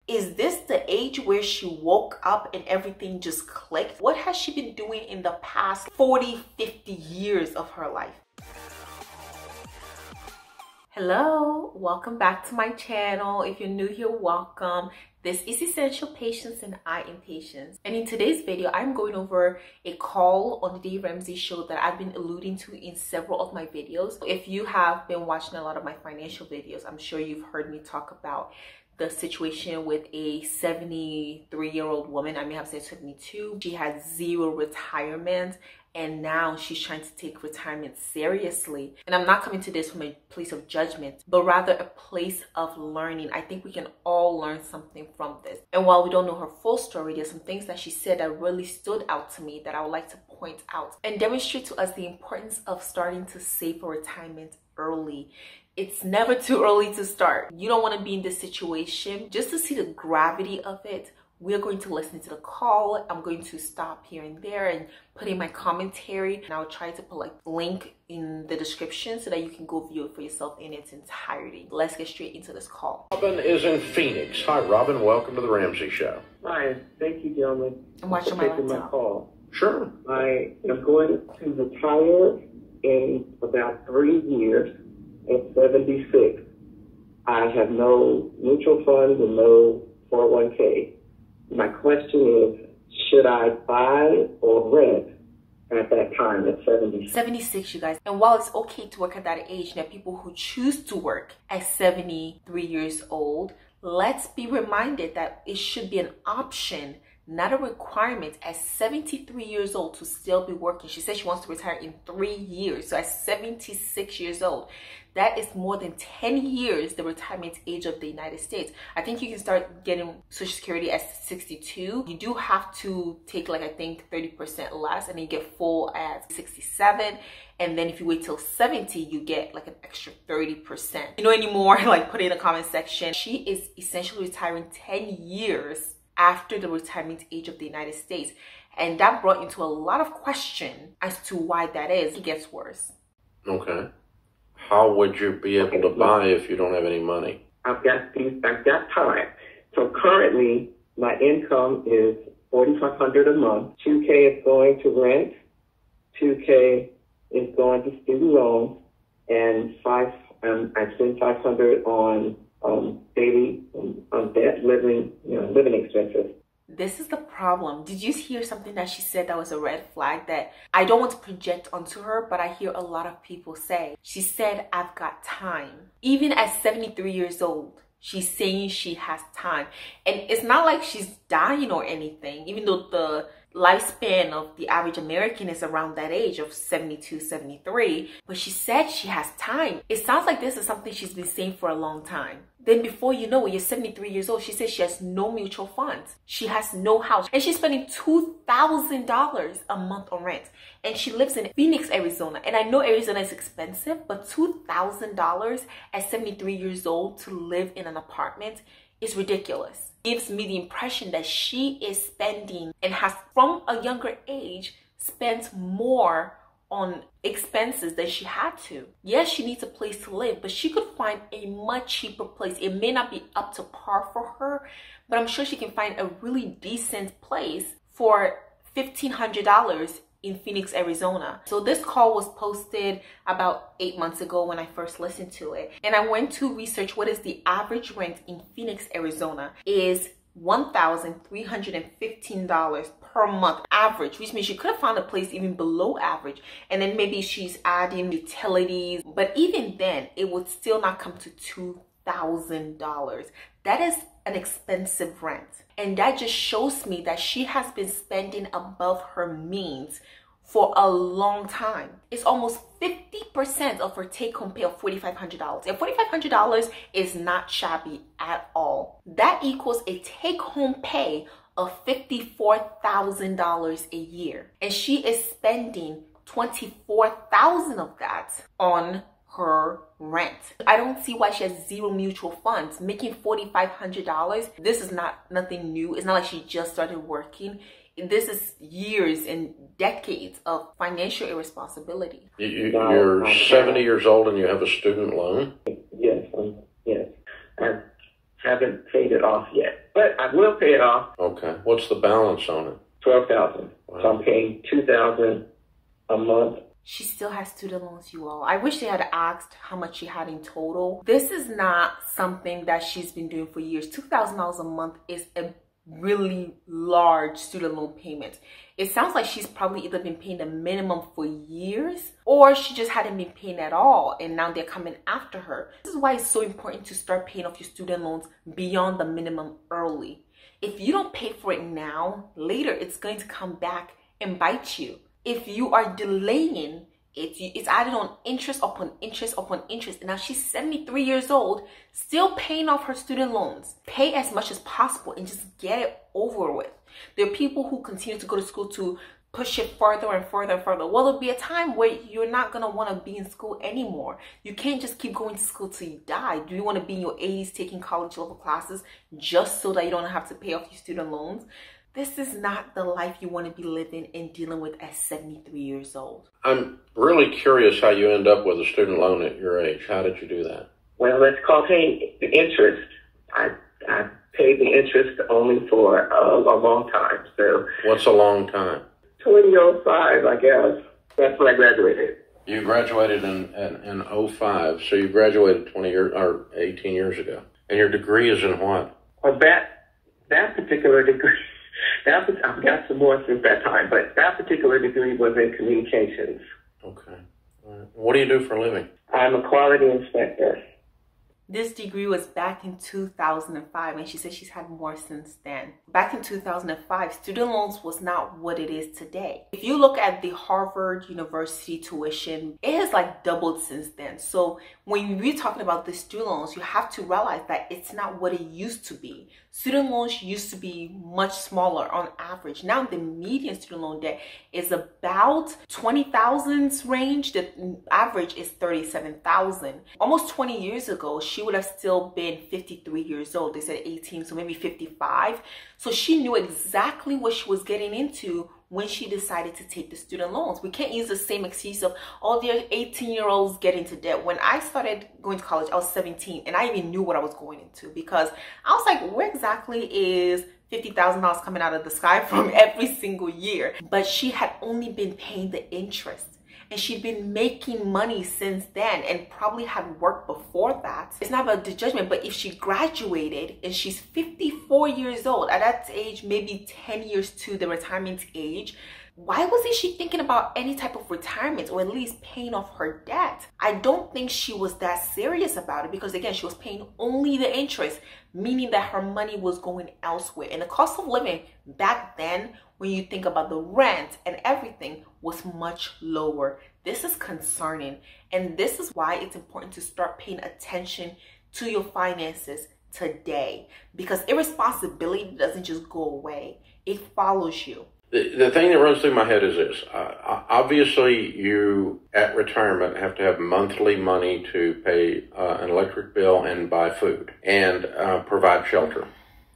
Is this the age where she woke up and everything just clicked? What has she been doing in the past 40, 50 years of her life? Hello, welcome back to my channel. If you're new here, welcome. This is Essential Patience and I Am Patience. And in today's video, I'm going over a call on the Dave Ramsey show that I've been alluding to in several of my videos. If you have been watching a lot of my financial videos, I'm sure you've heard me talk about the situation with a 73-year-old woman. I may have said 72. She had zero retirement, and now she's trying to take retirement seriously. And I'm not coming to this from a place of judgment, but rather a place of learning. I think we can all learn something from this. And while we don't know her full story, there's some things that she said that really stood out to me that I would like to point out and demonstrate to us the importance of starting to save for retirement early. It's never too early to start. You don't want to be in this situation. Just to see the gravity of it, we're going to listen to the call. I'm going to stop here and there and put in my commentary, and I'll try to put like a link in the description so that you can go view it for yourself in its entirety. Let's get straight into this call. Robin is in Phoenix. Hi, Robin. Welcome to the Ramsey Show. Hi. Thank you, gentlemen. I'm watching my laptop. My call. Sure. I am going to retire in about 3 years at 76. I have no mutual funds and no 401k. My question is, should I buy or rent at that time at 76? 76, you guys. And while it's okay to work at that age, there are people who choose to work at 73 years old. Let's be reminded that it should be an option, not a requirement at 73 years old to still be working. She said she wants to retire in 3 years. So at 76 years old, that is more than 10 years the retirement age of the United States. I think you can start getting Social Security at 62. You do have to take like, I think 30% less, and then you get full at 67. And then if you wait till 70, you get like an extra 30%. You know any more? Like, put it in the comment section. She is essentially retiring 10 years after the retirement age of the United States. And that brought into a lot of question as to why that is. It gets worse. Okay. How would you be able to buy if you don't have any money? I've got time. So currently, my income is $4,500 a month. $2K is going to rent. $2K is going to student loans, and I spend $500 on daily debt, living expenses. This is the problem. Did you hear something that she said that was a red flag that I don't want to project onto her, but I hear a lot of people say? She said, I've got time. Even at 73 years old, she's saying she has time. And it's not like she's dying or anything, even though the lifespan of the average American is around that age of 72, 73. But she said she has time. It sounds like this is something she's been saying for a long time. Then before you know it, you're 73 years old. She says she has no mutual funds. She has no house. And she's spending $2,000 a month on rent. And she lives in Phoenix, Arizona. And I know Arizona is expensive, but $2,000 at 73 years old to live in an apartment is ridiculous. Gives me the impression that she is spending and has from a younger age spent more on expenses than she had to. Yes, she needs a place to live, but she could find a much cheaper place. It may not be up to par for her, but I'm sure she can find a really decent place for $1,500 in Phoenix, Arizona. So this call was posted about 8 months ago when I first listened to it. And I went to research what is the average rent in Phoenix, Arizona is $1,315 per month average, which means she could have found a place even below average. And then maybe she's adding utilities, but even then it would still not come to $2,000. That is an expensive rent. And that just shows me that she has been spending above her means for a long time. It's almost 50% of her take-home pay of $4,500. And $4,500 is not shabby at all. That equals a take-home pay of $54,000 a year. And she is spending $24,000 of that on her rent. I don't see why she has zero mutual funds. Making $4,500, this is nothing new. It's not like she just started working. This is years and decades of financial irresponsibility. You're 70 years old and you have a student loan? Yes, yes. Haven't paid it off yet, but I will pay it off. Okay. What's the balance on it? $12,000. Wow. So I'm paying $2,000 a month. She still has student loans, you all. I wish they had asked how much she had in total. This is not something that she's been doing for years. $2,000 a month is a really large student loan payment. It sounds like she's probably either been paying the minimum for years, or she just hadn't been paying at all, and now they're coming after her. This is why it's so important to start paying off your student loans beyond the minimum early. If you don't pay for it now, later it's going to come back and bite you. If you are delaying, it's added on interest upon interest upon interest. And now she's 73 years old, still paying off her student loans. Pay as much as possible and just get it over with. There are people who continue to go to school to push it further and further and further. Well, there'll be a time where you're not going to want to be in school anymore. You can't just keep going to school till you die. Do you want to be in your 80s taking college level classes just so that you don't have to pay off your student loans? This is not the life you want to be living and dealing with at 73 years old. I'm really curious how you end up with a student loan at your age. How did you do that? Well, that's called paying the interest. I paid the interest only for a long time. So What's a long time? 2005, I guess. That's when I graduated. You graduated in 05, so you graduated 20 years or 18 years ago. And your degree is in what? Well, that particular degree, I've got some more since that time, but that particular degree was in communications. Okay. All right. What do you do for a living? I'm a quality inspector. This degree was back in 2005, and she said she's had more since then. Back in 2005, student loans was not what it is today. If you look at the Harvard University tuition, it has like doubled since then. So when we're talking about the student loans, you have to realize that it's not what it used to be. Student loans used to be much smaller on average. Now the median student loan debt is about 20,000's range. The average is 37,000. Almost 20 years ago, she would have still been 53 years old. They said 18, so maybe 55. So she knew exactly what she was getting into when she decided to take the student loans. We can't use the same excuse of, oh, they're 18-year-olds get into debt. When I started going to college, I was 17, and I even knew what I was going into, because I was like, where exactly is $50,000 coming out of the sky from every single year? But she had only been paying the interest. And she'd been making money since then and probably had worked before that. It's not about the judgment, but if she graduated and she's 54 years old, at that age, maybe 10 years to the retirement age, why wasn't she thinking about any type of retirement or at least paying off her debt? I don't think she was that serious about it, because again, she was paying only the interest, meaning that her money was going elsewhere. And the cost of living back then, when you think about the rent and everything, was much lower. This is concerning, and this is why it's important to start paying attention to your finances today, because irresponsibility doesn't just go away, it follows you. The thing that runs through my head is this. Obviously, you at retirement have to have monthly money to pay an electric bill and buy food and provide shelter.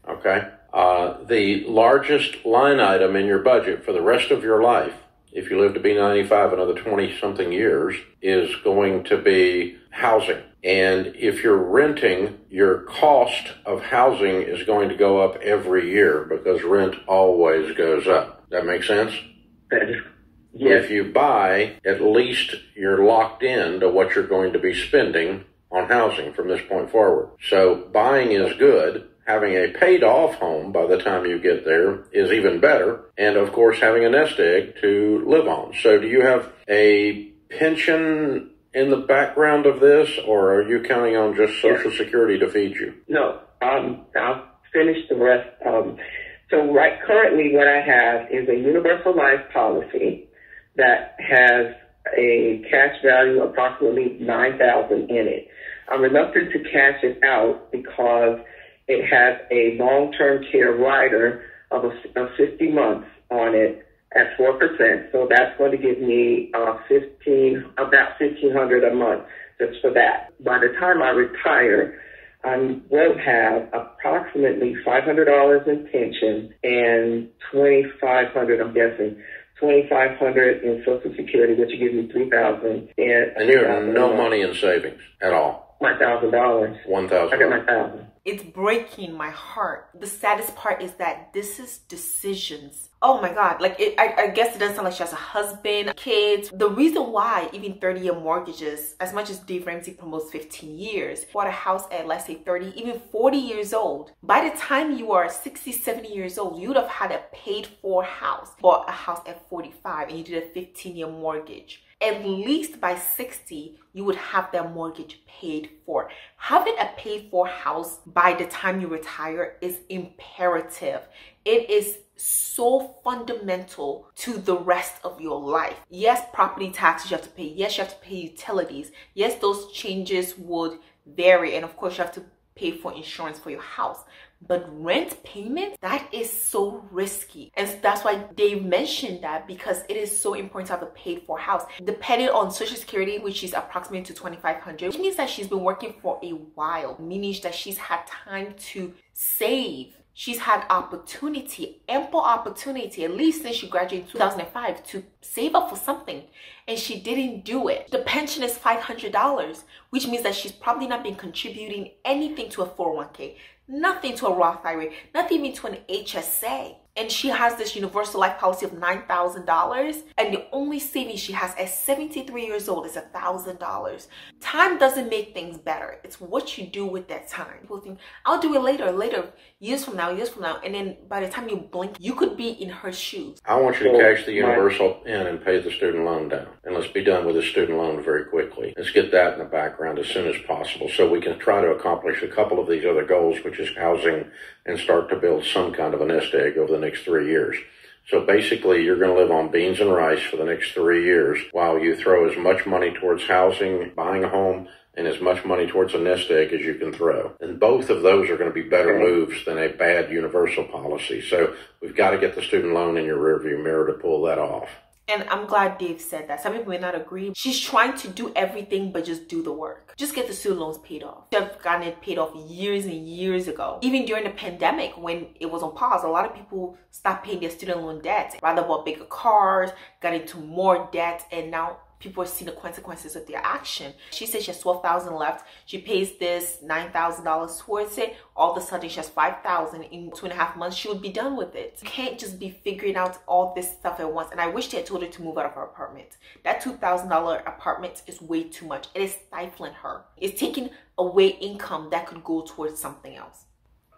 Okay? The largest line item in your budget for the rest of your life, if you live to be 95, another 20-something years, is going to be housing. And if you're renting, your cost of housing is going to go up every year because rent always goes up. That make sense? Yes. If you buy, at least you're locked in to what you're going to be spending on housing from this point forward. So buying is good. Having a paid-off home by the time you get there is even better. And, of course, having a nest egg to live on. So do you have a pension in the background of this, or are you counting on just Social Security to feed you? No, I'll finish the rest. So currently what I have is a universal life policy that has a cash value of approximately $9,000 in it. I'm reluctant to cash it out because it has a long-term care rider of 50 months on it at 4%. So that's going to give me about $1,500 a month just for that. By the time I retire, I will have approximately $500 in pension and $2,500, I'm guessing, $2,500 in Social Security, which will give me $3,000. And you have no money in savings at all? My $1,000. $1,000. I got my 1,000. It's breaking my heart. The saddest part is that this is decisions. Oh my God. Like, I guess it doesn't sound like she has a husband, kids. The reason why even 30-year mortgages, as much as Dave Ramsey promotes 15 years, bought a house at, let's say, 30, even 40 years old. By the time you are 60, 70 years old, you would have had a paid for house. Bought a house at 45 and you did a 15-year mortgage. At least by 60, you would have that mortgage paid for. Having a paid for house by the time you retire is imperative. It is so fundamental to the rest of your life. Yes, property taxes you have to pay. Yes, you have to pay utilities. Yes, those changes would vary. And of course, you have to pay for insurance for your house. But rent payment, that is so risky. And that's why Dave mentioned that, because it is so important to have a paid for house. Depending on Social Security, which is approximately to $2,500, which means that she's been working for a while, meaning that she's had time to save. She's had opportunity, ample opportunity, at least since she graduated in 2005, to save up for something. And she didn't do it. The pension is $500, which means that she's probably not been contributing anything to a 401k, nothing to a Roth IRA, not even to an HSA. And she has this universal life policy of $9,000. And the only savings she has at 73 years old is $1,000. Time doesn't make things better. It's what you do with that time. People think, I'll do it later, years from now. And then by the time you blink, you could be in her shoes. I want you to cash the universal in and pay the student loan down. And let's be done with the student loan very quickly. Let's get that in the background as soon as possible so we can try to accomplish a couple of these other goals, which is housing, and start to build some kind of a nest egg over the next 3 years. So basically, you're going to live on beans and rice for the next 3 years while you throw as much money towards housing, buying a home, and as much money towards a nest egg as you can throw. And both of those are going to be better moves than a bad universal policy. So we've got to get the student loan in your rearview mirror to pull that off. And I'm glad Dave said that. Some people may not agree. She's trying to do everything but just do the work. Just get the student loans paid off. She have gotten it paid off years and years ago. Even during the pandemic, when it was on pause, a lot of people stopped paying their student loan debt. Rather bought bigger cars, got into more debt, and now people are seeing the consequences of their action. She says she has $12,000 left. She pays this $9,000 towards it. All of a sudden, she has $5,000 in 2.5 months. She would be done with it. You can't just be figuring out all this stuff at once. And I wish they had told her to move out of her apartment. That $2,000 apartment is way too much. It is stifling her. It's taking away income that could go towards something else.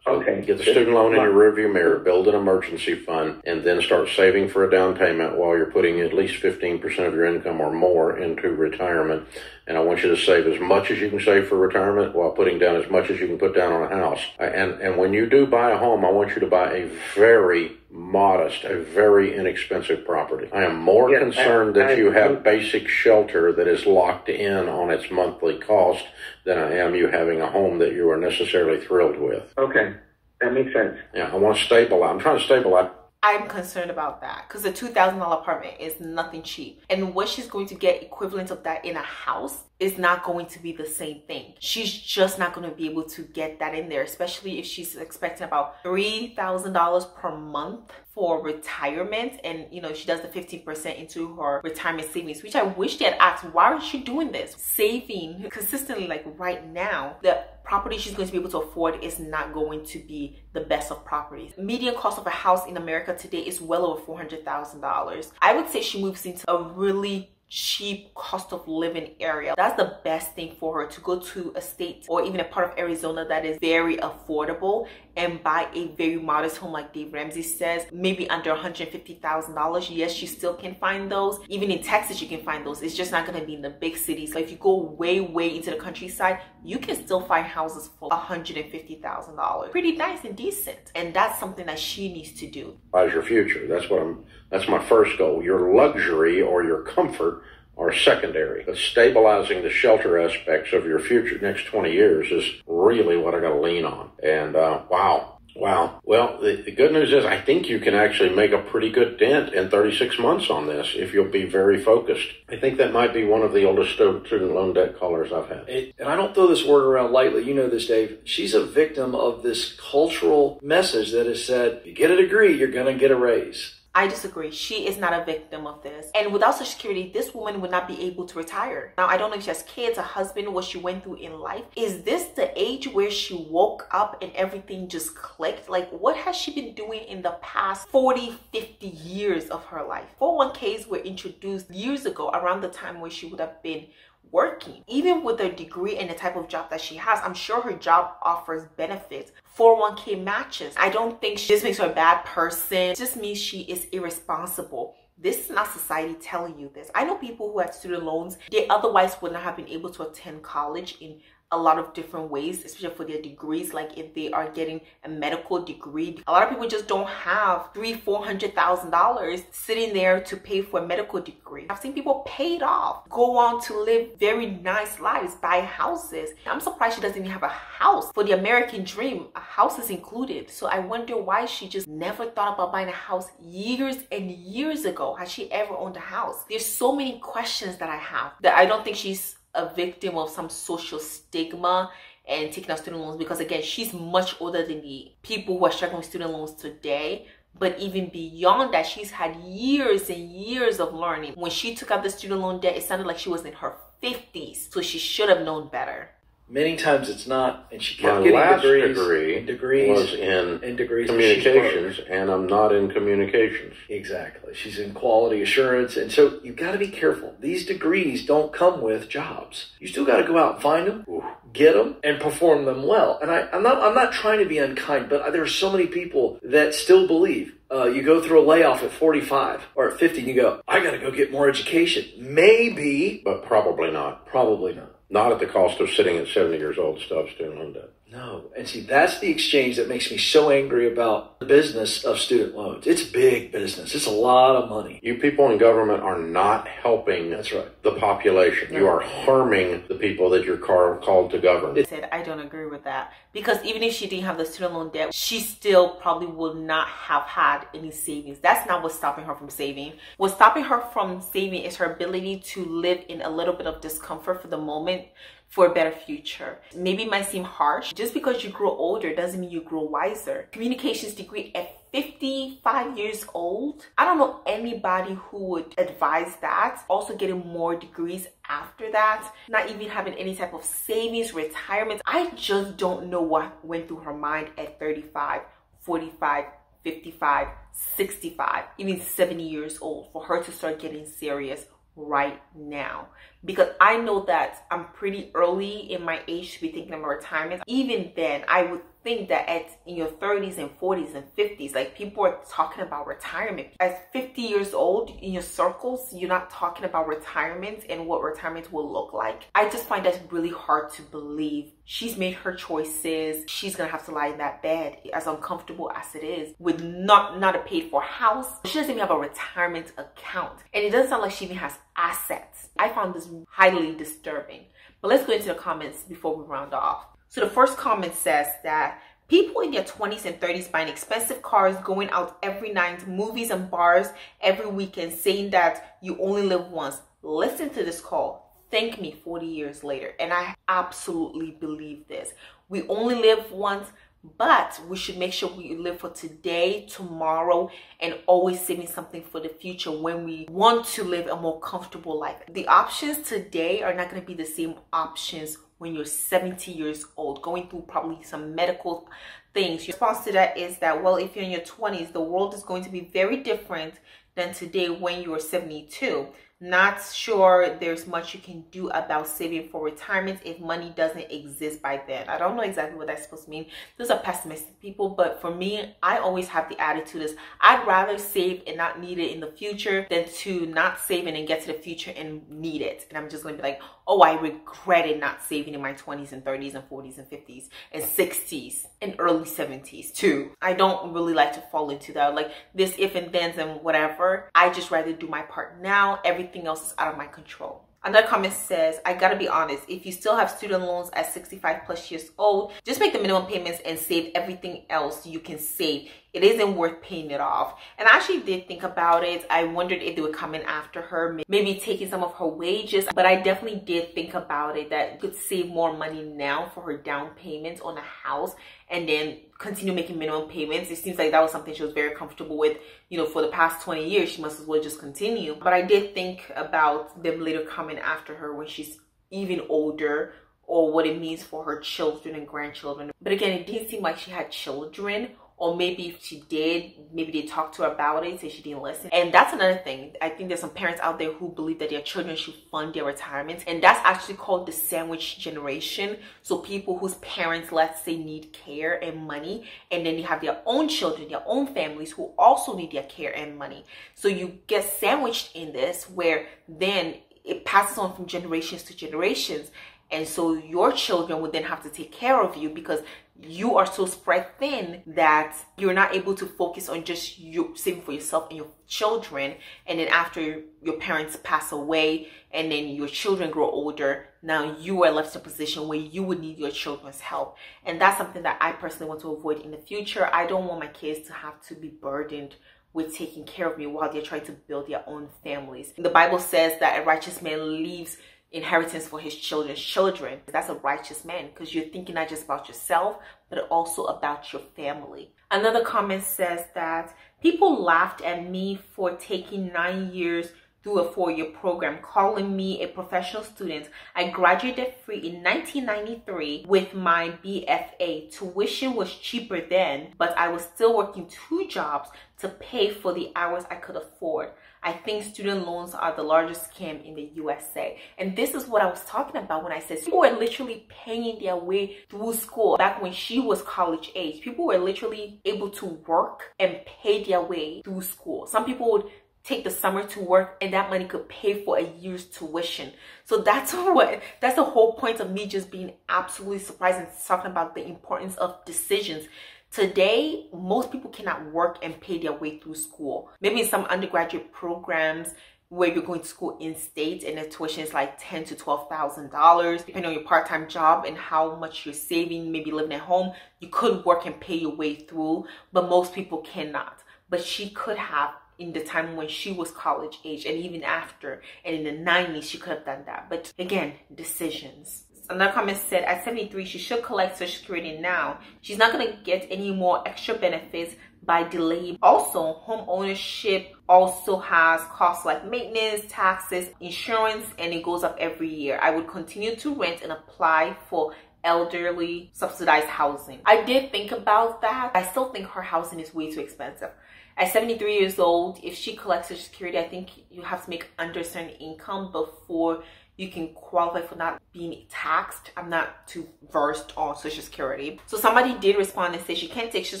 Okay. Get the student loan in your rearview mirror, build an emergency fund, and then start saving for a down payment while you're putting at least 15% of your income or more into retirement. And I want you to save as much as you can save for retirement while putting down as much as you can put down on a house. And when you do buy a home, I want you to buy a very modest, a very inexpensive property. I am more concerned that you have basic shelter that is locked in on its monthly cost than I am you having a home that you are necessarily thrilled with. Okay, that makes sense. Yeah, I want to stabilize. I'm trying to stabilize. I'm concerned about that because the $2,000 apartment is nothing cheap. And what she's going to get equivalent of that in a house is not going to be the same thing. She's just not going to be able to get that in there, especially if she's expecting about $3,000 per month for retirement. And, you know, she does the 15% into her retirement savings, which I wish they had asked, why aren't she doing this? Saving consistently, like right now, the property she's going to be able to afford is not going to be the best of properties. Median cost of a house in America today is well over $400,000. I would say she moves into a really cheap cost of living area. That's the best thing for her, to go to a state or even a part of Arizona that is very affordable and buy a very modest home like Dave Ramsey says, maybe under $150,000. Yes, you still can find those. Even in Texas, you can find those. It's just not going to be in the big cities. So if you go way into the countryside, you can still find houses for $150,000. Pretty nice and decent. And that's something that she needs to do. As your future. That's my first goal. Your luxury or your comfort are secondary. But stabilizing the shelter aspects of your future next 20 years is really what I got to lean on. And wow. Well, the good news is I think you can actually make a pretty good dent in 36 months on this if you'll be very focused. I think that might be one of the oldest student loan debt callers I've had. And I don't throw this word around lightly. You know this, Dave. She's a victim of this cultural message that has said, you get a degree, you're going to get a raise. I disagree. She is not a victim of this. And without Social Security, this woman would not be able to retire. Now, I don't know if she has kids, a husband, what she went through in life. Is this the age where she woke up and everything just clicked? Like, what has she been doing in the past 40, 50 years of her life? 401ks were introduced years ago, around the time where she would have been working. Even with her degree and the type of job that she has, I'm sure her job offers benefits. 401k matches. I don't think this makes her a bad person. It just means she is irresponsible. This is not society telling you this. I know people who had student loans. They otherwise would not have been able to attend college in a lot of different ways, especially for their degrees. Like if they are getting a medical degree, a lot of people just don't have $300,000-$400,000 sitting there to pay for a medical degree. I've seen people paid off, go on to live very nice lives, buy houses. I'm surprised she doesn't even have a house. For the American dream, a house is included. So I wonder why she just never thought about buying a house years and years ago. Has she ever owned a house? There's so many questions that I have that I don't think she's a victim of some social stigma and taking out student loans, because again, she's much older than the people who are struggling with student loans today. But even beyond that, she's had years and years of learning. When she took out the student loan debt, it sounded like she was in her 50s, so she should have known better. Many times it's not, and she My kept getting last degrees was in degrees communications, and I'm not in communications. Exactly. She's in quality assurance, and so you've got to be careful. These degrees don't come with jobs. You still got to go out and find them, get them, and perform them well. And I'm not trying to be unkind, but there are so many people that still believe. You go through a layoff at 45 or at 50, and you go, I got to go get more education. Maybe, But probably not. probably not. Not at the cost of sitting at 70 years old still student loan debt. No. And see, that's the exchange that makes me so angry about the business of student loans. It's big business. It's a lot of money. You people in government are not helping That's right. the population. You are harming the people that you're called to govern. Said I don't agree with that, because even if she didn't have the student loan debt, she still probably would not have had any savings. That's not what's stopping her from saving. What's stopping her from saving is her ability to live in a little bit of discomfort for the moment, for a better future. Maybe it might seem harsh. Just because you grow older doesn't mean you grow wiser. Communications degree at 55 years old. I don't know anybody who would advise that. Also getting more degrees after that. Not even having any type of savings, retirement. I just don't know what went through her mind at 35, 45, 55, 65, even 70 years old for her to start getting serious right now. Because I know that I'm pretty early in my age to be thinking about retirement. Even then, I would think that in your 30s and 40s and 50s, like people are talking about retirement. At 50 years old, in your circles, you're not talking about retirement and what retirement will look like. I just find that really hard to believe. She's made her choices. She's gonna have to lie in that bed, as uncomfortable as it is, with not a paid for house. She doesn't even have a retirement account. And it doesn't sound like she even has assets. I found this highly disturbing. But let's go into the comments before we round off. So the first comment says that people in their 20s and 30s buying expensive cars, going out every night, movies and bars every weekend, saying that you only live once. Listen to this call. Thank me 40 years later. And I absolutely believe this. We only live once, but we should make sure we live for today, tomorrow, and always saving something for the future when we want to live a more comfortable life. The options today are not going to be the same options when you're 70 years old, going through probably some medical things. Your response to that is that, well, if you're in your 20s, the world is going to be very different than today when you're 72. Not sure there's much you can do about saving for retirement if money doesn't exist by then. I don't know exactly what that's supposed to mean. Those are pessimistic people, but for me, I always have the attitude is I'd rather save and not need it in the future than to not save and then get to the future and need it. And I'm just going to be like, oh, I regretted not saving in my 20s and 30s and 40s and 50s and 60s and early 70s too. I don't really like to fall into that, like this if and thens and whatever. I just rather do my part now. Everything else is out of my control. Another comment says, I gotta be honest, if you still have student loans at 65 plus years old, just make the minimum payments and save everything else you can save. It isn't worth paying it off. And I actually did think about it. I wondered if they would come in after her, maybe taking some of her wages. But I definitely did think about it, that you could save more money now for her down payment on a house and then continue making minimum payments. It seems like that was something she was very comfortable with, you know, for the past 20 years. She must as well just continue. But I did think about them later coming after her when she's even older, or what it means for her children and grandchildren. But again, it didn't seem like she had children, or maybe if she did, maybe they talked to her about it, say she didn't listen. And that's another thing. I think there's some parents out there who believe that their children should fund their retirement. And that's actually called the sandwich generation. So people whose parents, let's say, need care and money, and then they have their own children, their own families who also need their care and money. So you get sandwiched in this, where then it passes on from generations to generations. And so your children would then have to take care of you, because you are so spread thin that you're not able to focus on just you saving for yourself and your children. And then after your parents pass away and then your children grow older, now you are left in a position where you would need your children's help. And that's something that I personally want to avoid in the future. I don't want my kids to have to be burdened with taking care of me while they're trying to build their own families. The Bible says that a righteous man leaves inheritance for his children's children. That's a righteous man, because you're thinking not just about yourself, but also about your family. Another comment says that people laughed at me for taking 9 years through a 4-year program, calling me a professional student. I graduated free in 1993 with my BFA. Tuition was cheaper then, but I was still working 2 jobs to pay for the hours I could afford. I think student loans are the largest scam in the USA. And this is what I was talking about when I said people were literally paying their way through school. Back when she was college age, people were literally able to work and pay their way through school. Some people would take the summer to work, and that money could pay for a year's tuition. So that's the whole point of me just being absolutely surprised and talking about the importance of decisions. Today, most people cannot work and pay their way through school. Maybe in some undergraduate programs where you're going to school in state and the tuition is like $10,000 to $12,000, depending on your part-time job and how much you're saving, maybe living at home, you could work and pay your way through, but most people cannot. But she could have in the time when she was college age, and even after, and in the 90s, she could have done that. But again, decisions. Another comment said, at 73, she should collect Social Security now. She's not going to get any more extra benefits by delaying. Also, home ownership also has costs like maintenance, taxes, insurance, and it goes up every year. I would continue to rent and apply for elderly subsidized housing. I did think about that. I still think her housing is way too expensive. At 73 years old, if she collects Social Security, I think you have to make under a certain income before you can qualify for not being taxed. I'm not too versed on Social Security. So somebody did respond and say she can't take Social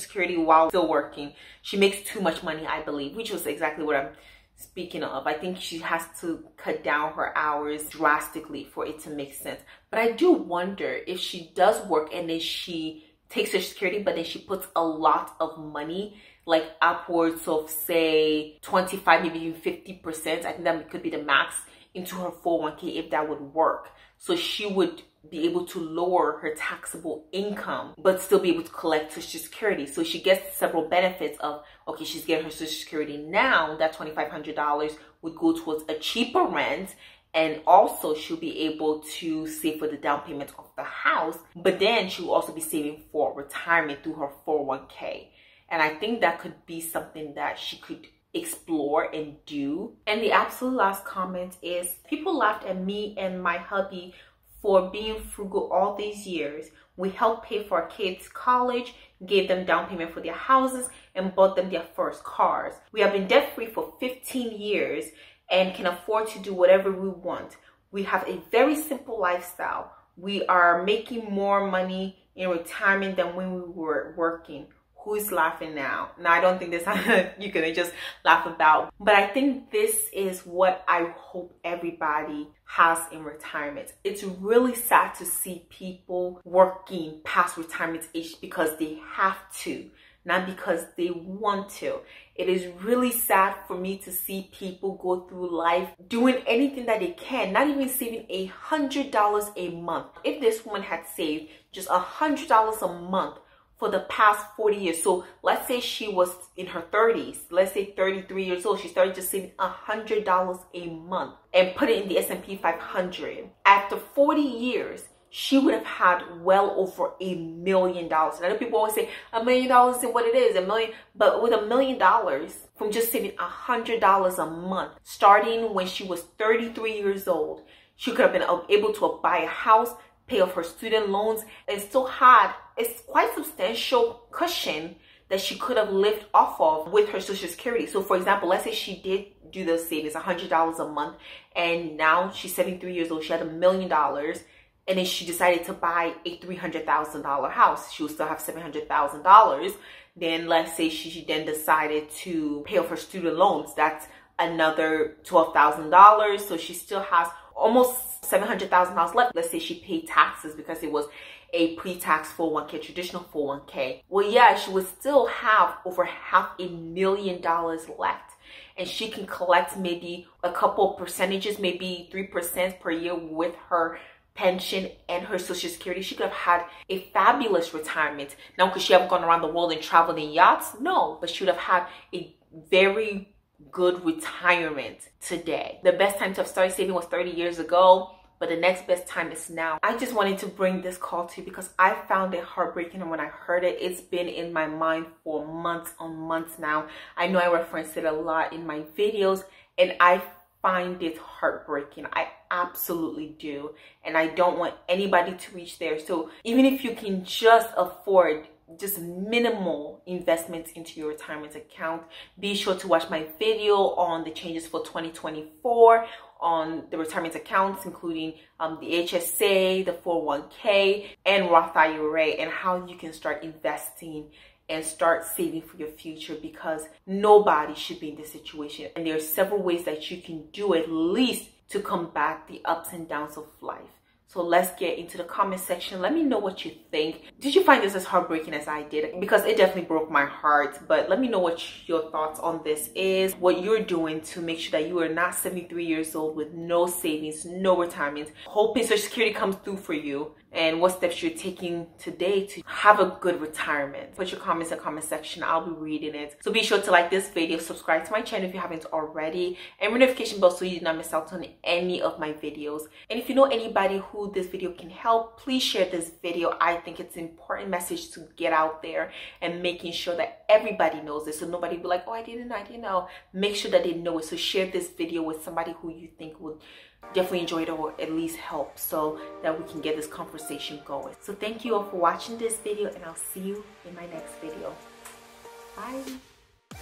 Security while still working. She makes too much money, I believe, which was exactly what I'm speaking of. I think she has to cut down her hours drastically for it to make sense. But I do wonder if she does work and then she takes Social Security, but then she puts a lot of money, like upwards of say 25, maybe even 50%. I think that could be the max, into her 401k, if that would work. So she would be able to lower her taxable income, but still be able to collect Social Security. So she gets several benefits of, okay, she's getting her Social Security now, that $2,500 would go towards a cheaper rent. And also she'll be able to save for the down payment of the house, but then she will also be saving for retirement through her 401k. And I think that could be something that she could explore and do. And the absolute last comment is, people laughed at me and my hubby for being frugal all these years. We helped pay for our kids' college, gave them down payment for their houses, and bought them their first cars. We have been debt-free for 15 years and can afford to do whatever we want. We have a very simple lifestyle. We are making more money in retirement than when we were working. Who's laughing now? Now, I don't think this you can just laugh about, but I think this is what I hope everybody has in retirement. It's really sad to see people working past retirement age because they have to, not because they want to. It is really sad for me to see people go through life doing anything that they can, not even saving $100 a month. If this woman had saved just $100 a month for the past 40 years. So let's say she was in her 30s, let's say 33 years old, she started just saving $100 a month and put it in the S&P 500. After 40 years, she would have had well over $1 million. And I know people always say $1 million isn't what it is, $1 million, but with $1 million from just saving $100 a month, starting when she was 33 years old, she could have been able to buy a house, pay off her student loans, and still had a quite substantial cushion that she could have lived off of with her Social Security. So for example, let's say she did do the savings, $100 a month, and now she's 73 years old, she had $1 million, and then she decided to buy a $300,000 house. She would still have $700,000. Then let's say she then decided to pay off her student loans. That's another $12,000. So she still has almost $700,000 left. Let's say she paid taxes because it was a pre-tax 401k, traditional 401k. Well, yeah, she would still have over $500,000 left. And she can collect maybe a couple percentages, maybe 3% per year with her pension and her Social Security. She could have had a fabulous retirement. Now, could she have gone around the world and traveled in yachts? No, but she would have had a very good retirement today. The best time to have started saving was 30 years ago, but the next best time is now. I just wanted to bring this call to you because I found it heartbreaking, and when I heard it, it's been in my mind for months on months now. I know I referenced it a lot in my videos, and I find it heartbreaking. I absolutely do, and I don't want anybody to reach there. So even if you can just afford just minimal investments into your retirement account, be sure to watch my video on the changes for 2024 on the retirement accounts, including the HSA, the 401k, and Roth IRA, and how you can start investing and start saving for your future, because nobody should be in this situation. And there are several ways that you can do at least to combat the ups and downs of life. So let's get into the comment section. Let me know what you think. Did you find this as heartbreaking as I did? Because it definitely broke my heart. But let me know what your thoughts on this is. What you're doing to make sure that you are not 73 years old with no savings, no retirement, hoping Social Security comes through for you. And what steps you're taking today to have a good retirement. Put your comments in the comment section. I'll be reading it. So be sure to like this video, subscribe to my channel if you haven't already, and ring the notification bell so you do not miss out on any of my videos. And if you know anybody who this video can help, please share this video. I think it's an important message to get out there and making sure that everybody knows this, so nobody will be like, oh, I didn't know. Make sure that they know it. So share this video with somebody who you think would definitely enjoy it or at least help, so that we can get this conversation going. So thank you all for watching this video, and I'll see you in my next video. Bye.